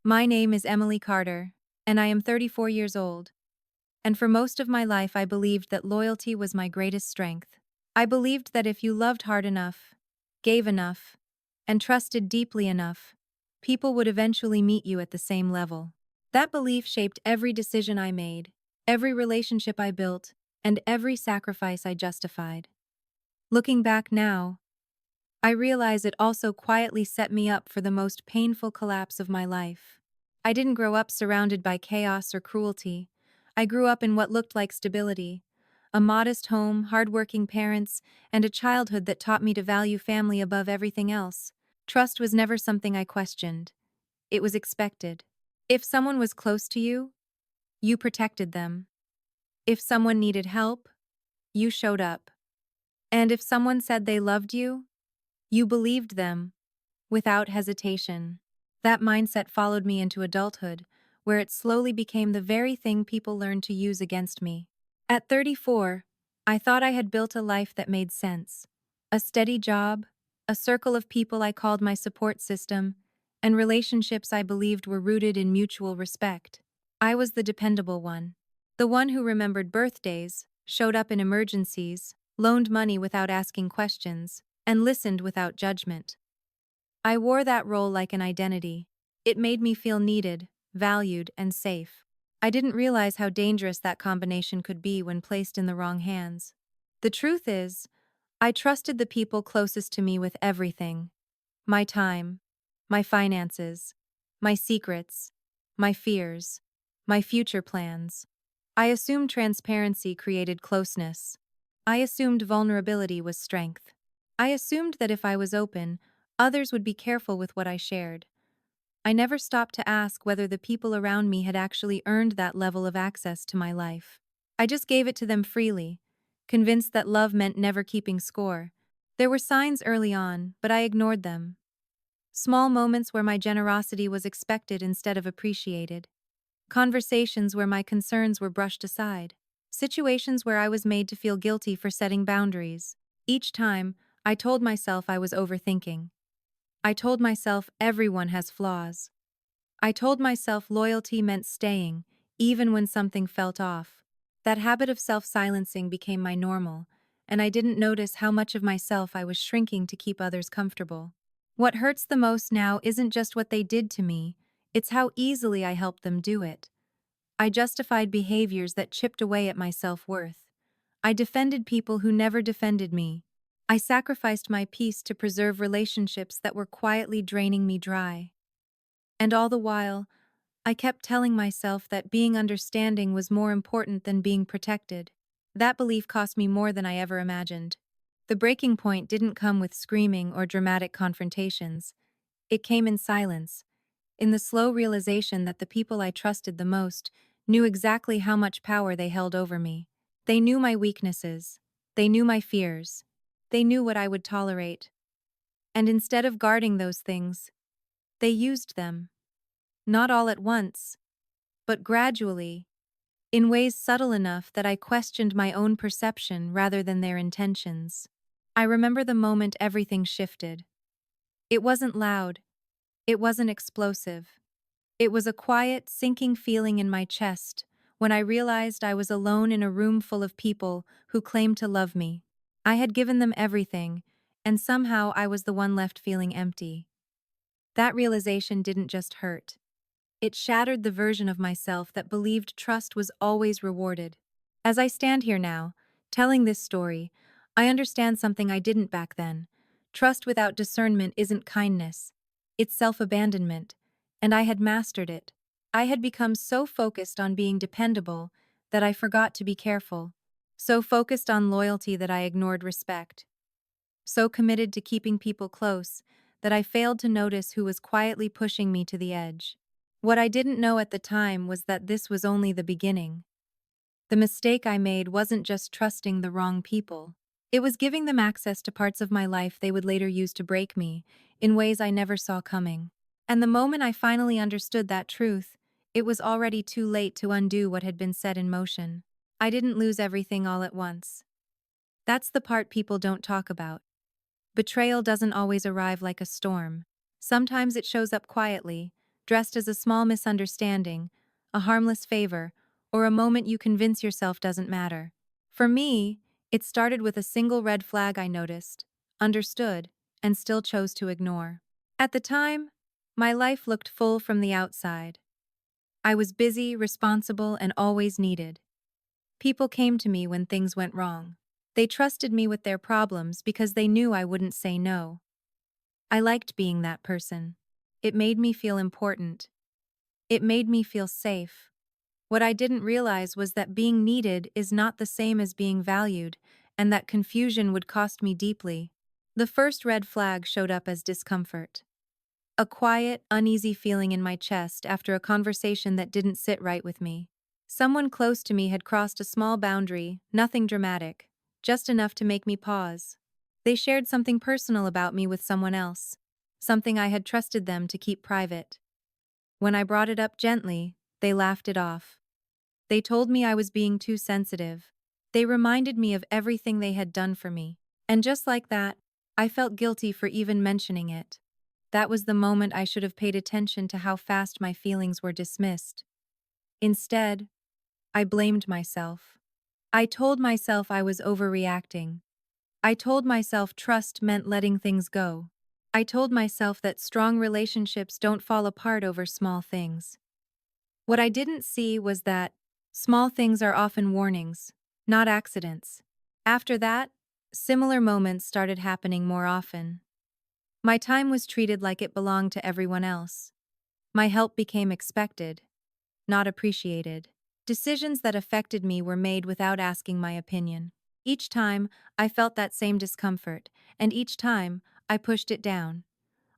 My name is Emily Carter, and I am 34 years old. And for most of my life, I believed that loyalty was my greatest strength. I believed that if you loved hard enough, gave enough, and trusted deeply enough, people would eventually meet you at the same level. That belief shaped every decision I made, every relationship I built, and every sacrifice I justified. Looking back now, I realize it also quietly set me up for the most painful collapse of my life. I didn't grow up surrounded by chaos or cruelty. I grew up in what looked like stability, a modest home, hardworking parents, and a childhood that taught me to value family above everything else. Trust was never something I questioned. It was expected. If someone was close to you, you protected them. If someone needed help, you showed up. And if someone said they loved you believed them. Without hesitation. That mindset followed me into adulthood, where it slowly became the very thing people learned to use against me. At 34, I thought I had built a life that made sense. A steady job, a circle of people I called my support system, and relationships I believed were rooted in mutual respect. I was the dependable one. The one who remembered birthdays, showed up in emergencies, loaned money without asking questions, and listened without judgment. I wore that role like an identity. It made me feel needed, valued, and safe. I didn't realize how dangerous that combination could be when placed in the wrong hands. The truth is, I trusted the people closest to me with everything: my time, my finances, my secrets, my fears, my future plans. I assumed transparency created closeness. I assumed vulnerability was strength. I assumed that if I was open, others would be careful with what I shared. I never stopped to ask whether the people around me had actually earned that level of access to my life. I just gave it to them freely, convinced that love meant never keeping score. There were signs early on, but I ignored them. Small moments where my generosity was expected instead of appreciated. Conversations where my concerns were brushed aside. Situations where I was made to feel guilty for setting boundaries. Each time, I told myself I was overthinking. I told myself everyone has flaws. I told myself loyalty meant staying, even when something felt off. That habit of self-silencing became my normal, and I didn't notice how much of myself I was shrinking to keep others comfortable. What hurts the most now isn't just what they did to me, it's how easily I helped them do it. I justified behaviors that chipped away at my self-worth. I defended people who never defended me. I sacrificed my peace to preserve relationships that were quietly draining me dry. And all the while, I kept telling myself that being understanding was more important than being protected. That belief cost me more than I ever imagined. The breaking point didn't come with screaming or dramatic confrontations. It came in silence, in the slow realization that the people I trusted the most knew exactly how much power they held over me. They knew my weaknesses. They knew my fears. They knew what I would tolerate. And instead of guarding those things, they used them. Not all at once, but gradually, in ways subtle enough that I questioned my own perception rather than their intentions. I remember the moment everything shifted. It wasn't loud. It wasn't explosive. It was a quiet, sinking feeling in my chest when I realized I was alone in a room full of people who claimed to love me. I had given them everything, and somehow I was the one left feeling empty. That realization didn't just hurt. It shattered the version of myself that believed trust was always rewarded. As I stand here now, telling this story, I understand something I didn't back then. Trust without discernment isn't kindness. It's self-abandonment, and I had mastered it. I had become so focused on being dependable that I forgot to be careful. So focused on loyalty that I ignored respect. So committed to keeping people close that I failed to notice who was quietly pushing me to the edge. What I didn't know at the time was that this was only the beginning. The mistake I made wasn't just trusting the wrong people. It was giving them access to parts of my life they would later use to break me, in ways I never saw coming. And the moment I finally understood that truth, it was already too late to undo what had been set in motion. I didn't lose everything all at once. That's the part people don't talk about. Betrayal doesn't always arrive like a storm. Sometimes it shows up quietly, dressed as a small misunderstanding, a harmless favor, or a moment you convince yourself doesn't matter. For me, it started with a single red flag I noticed, understood, and still chose to ignore. At the time, my life looked full from the outside. I was busy, responsible, and always needed. People came to me when things went wrong. They trusted me with their problems because they knew I wouldn't say no. I liked being that person. It made me feel important. It made me feel safe. What I didn't realize was that being needed is not the same as being valued, and that confusion would cost me deeply. The first red flag showed up as discomfort. A quiet, uneasy feeling in my chest after a conversation that didn't sit right with me. Someone close to me had crossed a small boundary, nothing dramatic, just enough to make me pause. They shared something personal about me with someone else, something I had trusted them to keep private. When I brought it up gently, they laughed it off. They told me I was being too sensitive. They reminded me of everything they had done for me. And just like that, I felt guilty for even mentioning it. That was the moment I should have paid attention to how fast my feelings were dismissed. Instead, I blamed myself. I told myself I was overreacting. I told myself trust meant letting things go. I told myself that strong relationships don't fall apart over small things. What I didn't see was that small things are often warnings, not accidents. After that, similar moments started happening more often. My time was treated like it belonged to everyone else. My help became expected, not appreciated. Decisions that affected me were made without asking my opinion. Each time, I felt that same discomfort, and each time, I pushed it down.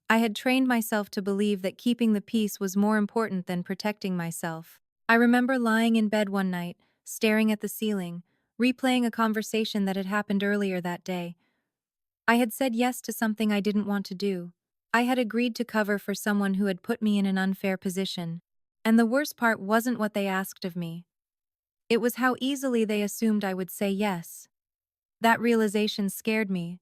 I had trained myself to believe that keeping the peace was more important than protecting myself. I remember lying in bed one night, staring at the ceiling, replaying a conversation that had happened earlier that day. I had said yes to something I didn't want to do. I had agreed to cover for someone who had put me in an unfair position. And the worst part wasn't what they asked of me. It was how easily they assumed I would say yes. That realization scared me,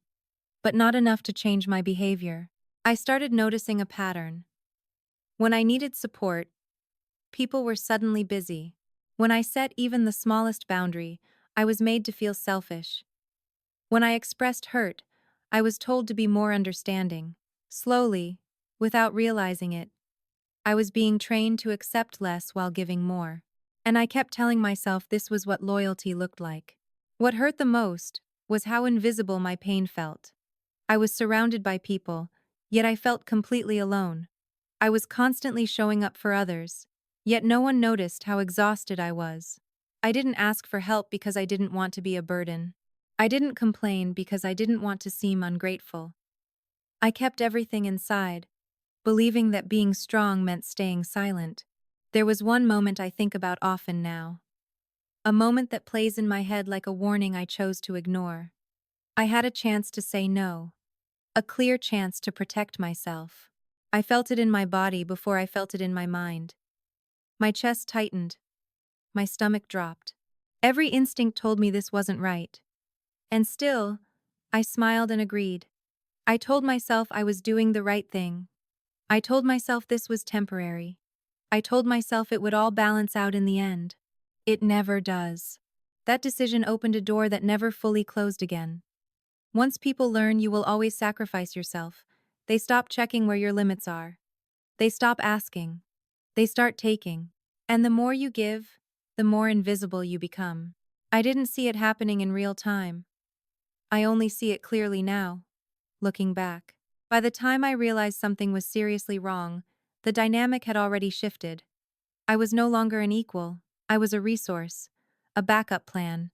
but not enough to change my behavior. I started noticing a pattern. When I needed support, people were suddenly busy. When I set even the smallest boundary, I was made to feel selfish. When I expressed hurt, I was told to be more understanding. Slowly, without realizing it, I was being trained to accept less while giving more. And I kept telling myself this was what loyalty looked like. What hurt the most was how invisible my pain felt. I was surrounded by people, yet I felt completely alone. I was constantly showing up for others, yet no one noticed how exhausted I was. I didn't ask for help because I didn't want to be a burden. I didn't complain because I didn't want to seem ungrateful. I kept everything inside, believing that being strong meant staying silent. There was one moment I think about often now. A moment that plays in my head like a warning I chose to ignore. I had a chance to say no. A clear chance to protect myself. I felt it in my body before I felt it in my mind. My chest tightened. My stomach dropped. Every instinct told me this wasn't right. And still, I smiled and agreed. I told myself I was doing the right thing. I told myself this was temporary. I told myself it would all balance out in the end. It never does. That decision opened a door that never fully closed again. Once people learn you will always sacrifice yourself, they stop checking where your limits are. They stop asking. They start taking. And the more you give, the more invisible you become. I didn't see it happening in real time. I only see it clearly now, looking back. By the time I realized something was seriously wrong, the dynamic had already shifted. I was no longer an equal. I was a resource, a backup plan,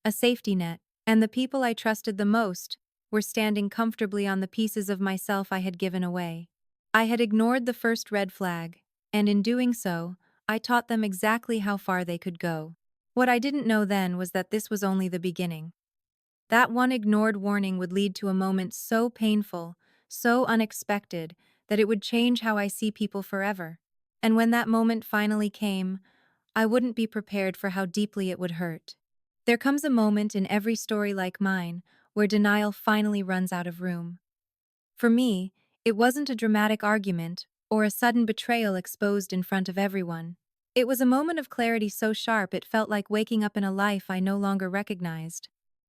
a safety net, and the people I trusted the most were standing comfortably on the pieces of myself I had given away. I had ignored the first red flag, and in doing so, I taught them exactly how far they could go. What I didn't know then was that this was only the beginning. That one ignored warning would lead to a moment so painful, so unexpected, that it would change how I see people forever. And when that moment finally came, I wouldn't be prepared for how deeply it would hurt. There comes a moment in every story like mine where denial finally runs out of room. For me, it wasn't a dramatic argument or a sudden betrayal exposed in front of everyone. It was a moment of clarity so sharp it felt like waking up in a life I no longer recognized.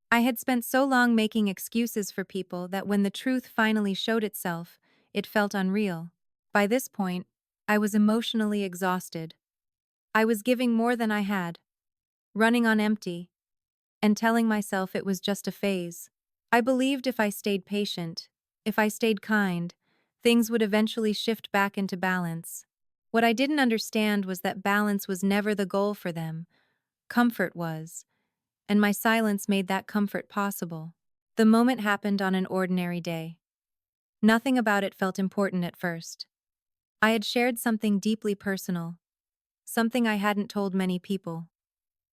I had spent so long making excuses for people that when the truth finally showed itself, it felt unreal. By this point, I was emotionally exhausted. I was giving more than I had, running on empty, and telling myself it was just a phase. I believed if I stayed patient, if I stayed kind, things would eventually shift back into balance. What I didn't understand was that balance was never the goal for them, comfort was, and my silence made that comfort possible. The moment happened on an ordinary day. Nothing about it felt important at first. I had shared something deeply personal, something I hadn't told many people,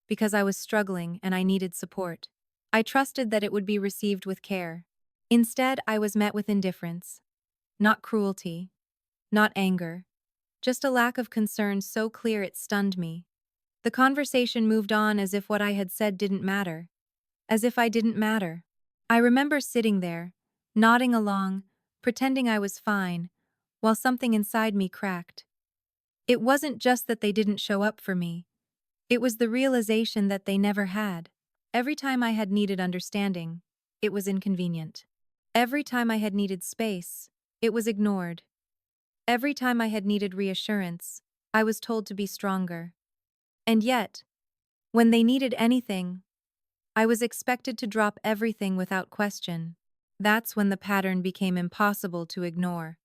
because I was struggling and I needed support. I trusted that it would be received with care. Instead, I was met with indifference. Not cruelty, not anger, just a lack of concern so clear it stunned me. The conversation moved on as if what I had said didn't matter, as if I didn't matter. I remember sitting there, nodding along, pretending I was fine, while something inside me cracked. It wasn't just that they didn't show up for me. It was the realization that they never had. Every time I had needed understanding, it was inconvenient. Every time I had needed space, it was ignored. Every time I had needed reassurance, I was told to be stronger. And yet, when they needed anything, I was expected to drop everything without question. That's when the pattern became impossible to ignore.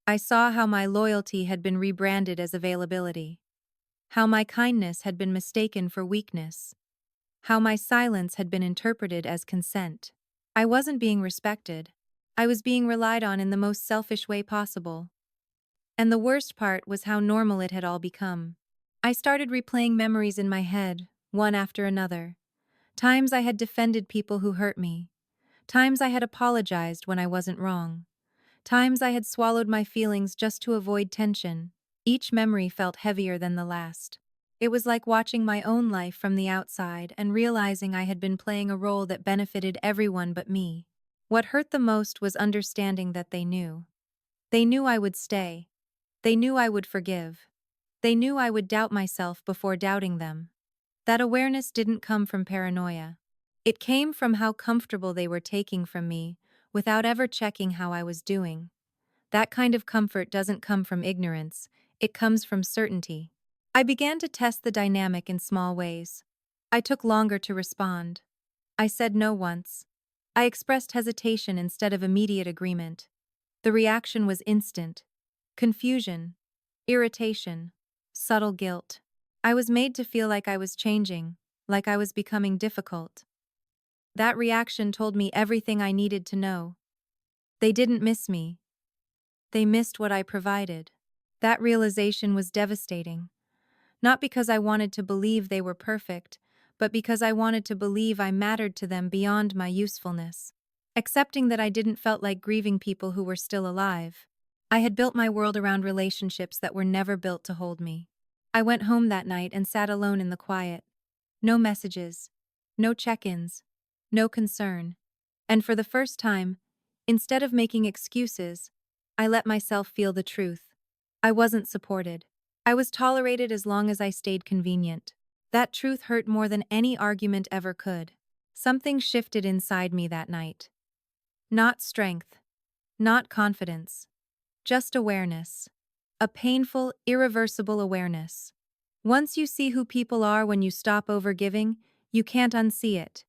I saw how my loyalty had been rebranded as availability, how my kindness had been mistaken for weakness, how my silence had been interpreted as consent. I wasn't being respected. I was being relied on in the most selfish way possible. And the worst part was how normal it had all become. I started replaying memories in my head, one after another. Times I had defended people who hurt me. Times I had apologized when I wasn't wrong. Times I had swallowed my feelings just to avoid tension. Each memory felt heavier than the last. It was like watching my own life from the outside and realizing I had been playing a role that benefited everyone but me. What hurt the most was understanding that they knew. They knew I would stay. They knew I would forgive. They knew I would doubt myself before doubting them. That awareness didn't come from paranoia. It came from how comfortable they were taking from me, without ever checking how I was doing. That kind of comfort doesn't come from ignorance, it comes from certainty. I began to test the dynamic in small ways. I took longer to respond. I said no once. I expressed hesitation instead of immediate agreement. The reaction was instant. Confusion, irritation, subtle guilt. I was made to feel like I was changing, like I was becoming difficult. That reaction told me everything I needed to know. They didn't miss me. They missed what I provided. That realization was devastating. Not because I wanted to believe they were perfect, but because I wanted to believe I mattered to them beyond my usefulness. Accepting that I didn't felt like grieving people who were still alive. I had built my world around relationships that were never built to hold me. I went home that night and sat alone in the quiet. No messages, no check-ins, no concern. And for the first time, instead of making excuses, I let myself feel the truth. I wasn't supported. I was tolerated as long as I stayed convenient. That truth hurt more than any argument ever could. Something shifted inside me that night. Not strength, not confidence, just awareness. A painful, irreversible awareness. Once you see who people are when you stop overgiving, you can't unsee it.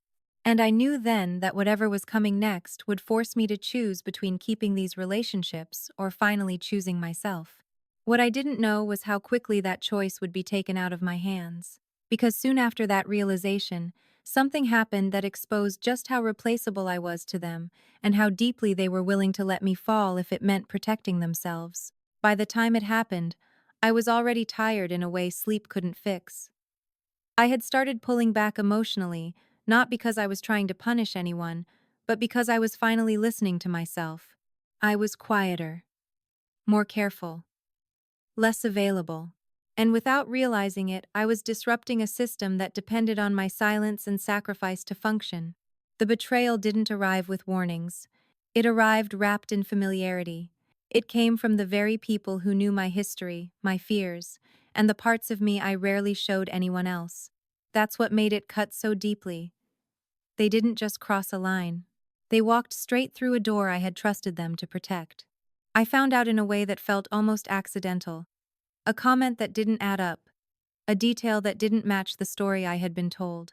And I knew then that whatever was coming next would force me to choose between keeping these relationships or finally choosing myself. What I didn't know was how quickly that choice would be taken out of my hands. Because soon after that realization, something happened that exposed just how replaceable I was to them and how deeply they were willing to let me fall if it meant protecting themselves. By the time it happened, I was already tired in a way sleep couldn't fix. I had started pulling back emotionally, not because I was trying to punish anyone, but because I was finally listening to myself. I was quieter, more careful, less available. And without realizing it, I was disrupting a system that depended on my silence and sacrifice to function. The betrayal didn't arrive with warnings. It arrived wrapped in familiarity. It came from the very people who knew my history, my fears, and the parts of me I rarely showed anyone else. That's what made it cut so deeply. They didn't just cross a line. They walked straight through a door I had trusted them to protect. I found out in a way that felt almost accidental. A comment that didn't add up. A detail that didn't match the story I had been told.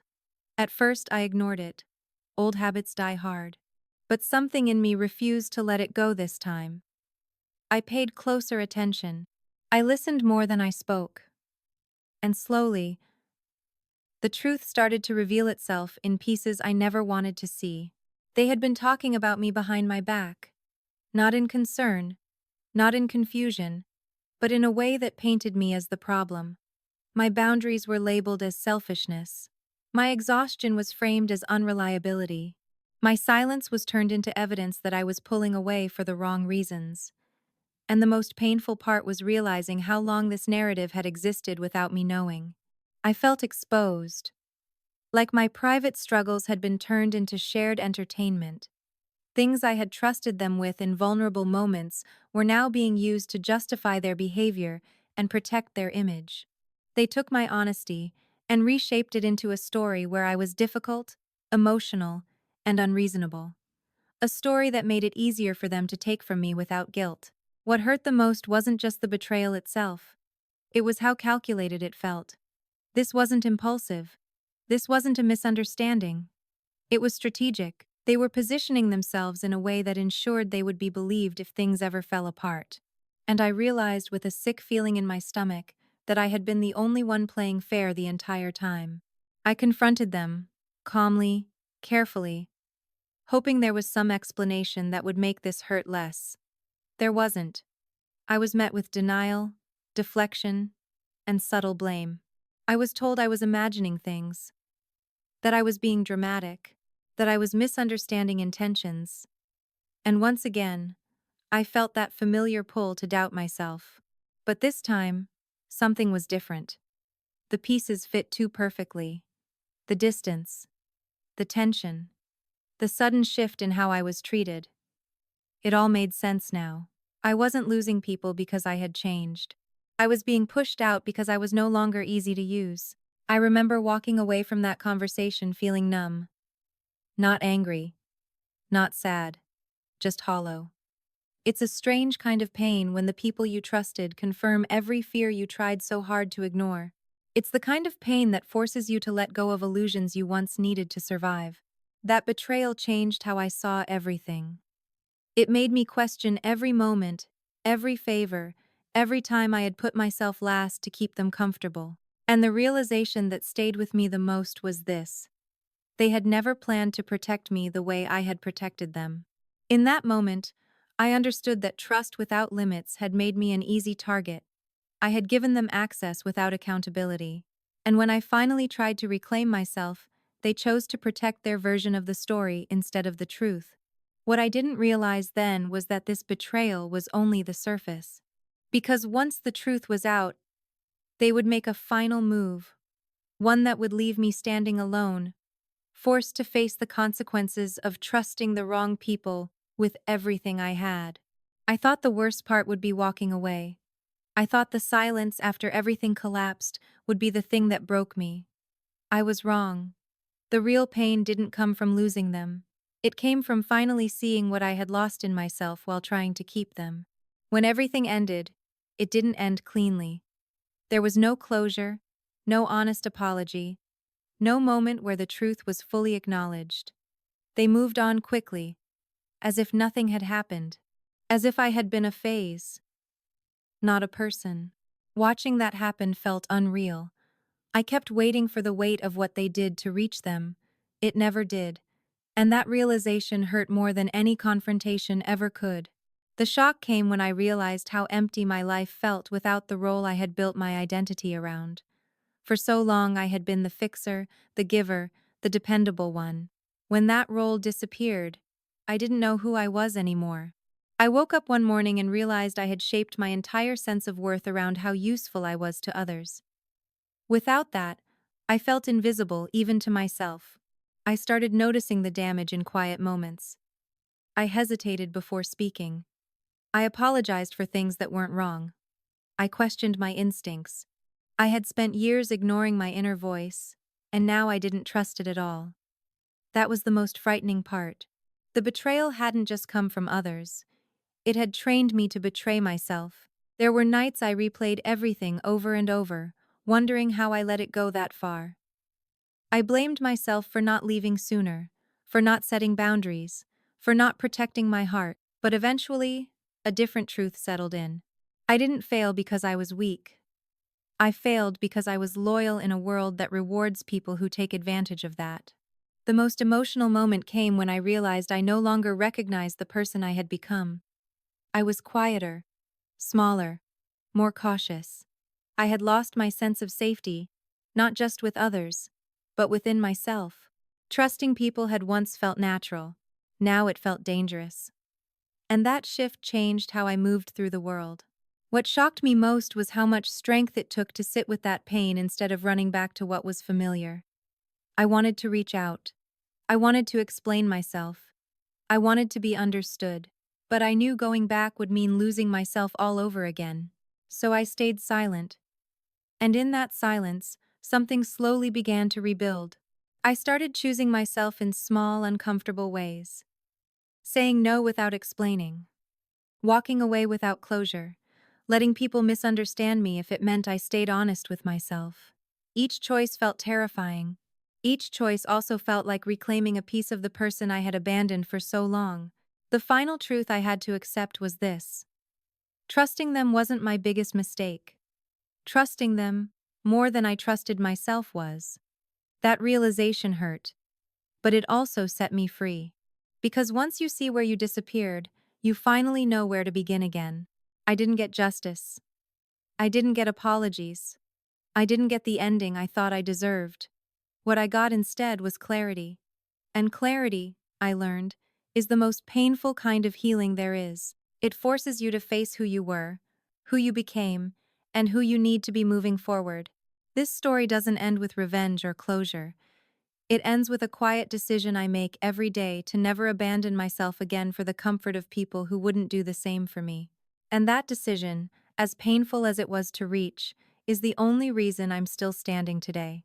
At first, I ignored it. Old habits die hard. But something in me refused to let it go this time. I paid closer attention. I listened more than I spoke. And slowly, the truth started to reveal itself in pieces I never wanted to see. They had been talking about me behind my back. Not in concern, not in confusion, but in a way that painted me as the problem. My boundaries were labeled as selfishness. My exhaustion was framed as unreliability. My silence was turned into evidence that I was pulling away for the wrong reasons. And the most painful part was realizing how long this narrative had existed without me knowing. I felt exposed, like my private struggles had been turned into shared entertainment. Things I had trusted them with in vulnerable moments were now being used to justify their behavior and protect their image. They took my honesty and reshaped it into a story where I was difficult, emotional, and unreasonable. A story that made it easier for them to take from me without guilt. What hurt the most wasn't just the betrayal itself. It was how calculated it felt. This wasn't impulsive. This wasn't a misunderstanding. It was strategic. They were positioning themselves in a way that ensured they would be believed if things ever fell apart. And I realized with a sick feeling in my stomach that I had been the only one playing fair the entire time. I confronted them, calmly, carefully, hoping there was some explanation that would make this hurt less. There wasn't. I was met with denial, deflection, and subtle blame. I was told I was imagining things, that I was being dramatic, that I was misunderstanding intentions. And once again, I felt that familiar pull to doubt myself. But this time, something was different. The pieces fit too perfectly. The distance, the tension, the sudden shift in how I was treated. It all made sense now. I wasn't losing people because I had changed. I was being pushed out because I was no longer easy to use. I remember walking away from that conversation feeling numb. Not angry, not sad, just hollow. It's a strange kind of pain when the people you trusted confirm every fear you tried so hard to ignore. It's the kind of pain that forces you to let go of illusions you once needed to survive. That betrayal changed how I saw everything. It made me question every moment, every favor, every time I had put myself last to keep them comfortable. And the realization that stayed with me the most was this. They had never planned to protect me the way I had protected them. In that moment, I understood that trust without limits had made me an easy target. I had given them access without accountability. And when I finally tried to reclaim myself, they chose to protect their version of the story instead of the truth. What I didn't realize then was that this betrayal was only the surface. Because once the truth was out, they would make a final move, one that would leave me standing alone, forced to face the consequences of trusting the wrong people with everything I had. I thought the worst part would be walking away. I thought the silence after everything collapsed would be the thing that broke me. I was wrong. The real pain didn't come from losing them. It came from finally seeing what I had lost in myself while trying to keep them. When everything ended, it didn't end cleanly. There was no closure, no honest apology, no moment where the truth was fully acknowledged. They moved on quickly, as if nothing had happened, as if I had been a phase, not a person. Watching that happen felt unreal. I kept waiting for the weight of what they did to reach them. It never did. And that realization hurt more than any confrontation ever could. The shock came when I realized how empty my life felt without the role I had built my identity around. For so long I had been the fixer, the giver, the dependable one. When that role disappeared, I didn't know who I was anymore. I woke up one morning and realized I had shaped my entire sense of worth around how useful I was to others. Without that, I felt invisible even to myself. I started noticing the damage in quiet moments. I hesitated before speaking. I apologized for things that weren't wrong. I questioned my instincts. I had spent years ignoring my inner voice, and now I didn't trust it at all. That was the most frightening part. The betrayal hadn't just come from others. It had trained me to betray myself. There were nights I replayed everything over and over, wondering how I let it go that far. I blamed myself for not leaving sooner, for not setting boundaries, for not protecting my heart, but eventually, a different truth settled in. I didn't fail because I was weak. I failed because I was loyal in a world that rewards people who take advantage of that. The most emotional moment came when I realized I no longer recognized the person I had become. I was quieter, smaller, more cautious. I had lost my sense of safety, not just with others, but within myself. Trusting people had once felt natural. Now it felt dangerous. And that shift changed how I moved through the world. What shocked me most was how much strength it took to sit with that pain instead of running back to what was familiar. I wanted to reach out. I wanted to explain myself. I wanted to be understood. But I knew going back would mean losing myself all over again. So I stayed silent. And in that silence, something slowly began to rebuild. I started choosing myself in small, uncomfortable ways. Saying no without explaining. Walking away without closure. Letting people misunderstand me if it meant I stayed honest with myself. Each choice felt terrifying. Each choice also felt like reclaiming a piece of the person I had abandoned for so long. The final truth I had to accept was this. Trusting them wasn't my biggest mistake. Trusting them, more than I trusted myself, was. That realization hurt, but it also set me free. Because once you see where you disappeared, you finally know where to begin again. I didn't get justice. I didn't get apologies. I didn't get the ending I thought I deserved. What I got instead was clarity. And clarity, I learned, is the most painful kind of healing there is. It forces you to face who you were, who you became, and who you need to be moving forward. This story doesn't end with revenge or closure. It ends with a quiet decision I make every day to never abandon myself again for the comfort of people who wouldn't do the same for me. And that decision, as painful as it was to reach, is the only reason I'm still standing today.